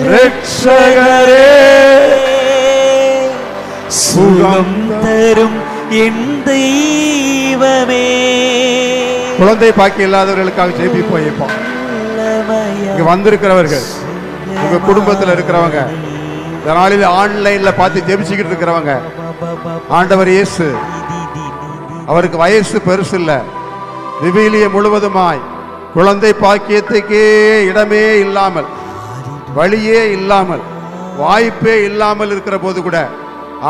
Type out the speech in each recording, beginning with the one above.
இரட்சகரே, சுகம் தரும் என் தெய்வமே. குழந்தை பாக்கி இல்லாதவர்களுக்காக ஜெபிப்போம். இங்க வந்திருக்கிறவர்கள், உங்க குடும்பத்தில் இருக்கிறவங்க, இந்த நாளில் ஆன்லைன்ல பார்த்து ஜெபிச்சுக்கிட்டு இருக்கிறவங்க, ஆண்டவர் இயேசு, அவருக்கு வயசு பெருசு இல்ல, விவிலியம் முழுவதுமாய் குழந்தை பாக்கியத்துக்கே இடமே இல்லாமல், வழியே இல்லாமல், வாய்ப்பே இல்லாமல் இருக்கிற போது கூட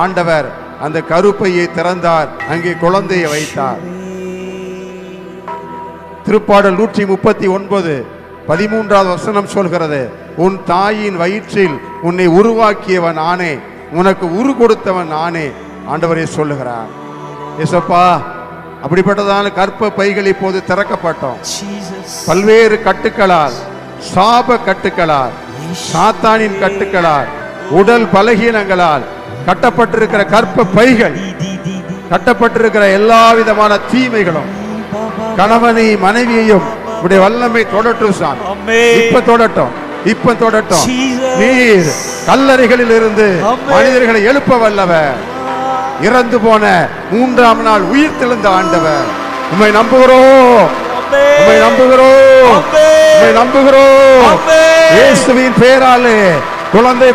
ஆண்டவர் அந்த கருப்பையை திறந்தார், அங்கே குழந்தையை வைத்தார். திருப்பாடல் 139 13வது வசனம் சொல்கிறது, உன் தாயின் வயிற்றில் உன்னை உருவாக்கியவன் நானே, உனக்கு உரு கொடுத்தவன் நானே. ஆண்டவரே சொல்லுகிறார். ஏசப்பா, அப்படிப்பட்டதான கற்ப பைகள் இப்போது திறக்கப்பட்டோம். பல்வேறு கட்டுக்களால், சாப கட்டுக்களால், சாத்தானின் கட்டுக்களால், உடல் பலகீனங்களால் கட்டப்பட்டிருக்கிற கற்ப பைகள், கட்டப்பட்டிருக்கிற எல்லா விதமான தீமைகளும், கணவனை மனைவியையும் உடைய வல்லமை தொடட்டும் சாமி. இப்ப தொடட்டும், இப்ப தொடட்டும். நீர் கல்லறைகளில் இருந்து மனிதர்களை எழுப்ப வல்லவர், இறந்து போன 3ஆம் நாள் உயிர் தெழுந்த ஆண்டவர். உம்மை நம்புகிறோம், உம்மை நம்புகிறோம், உம்மை நம்புகிறோம். இயேசுவின் பெயராலே குழந்தை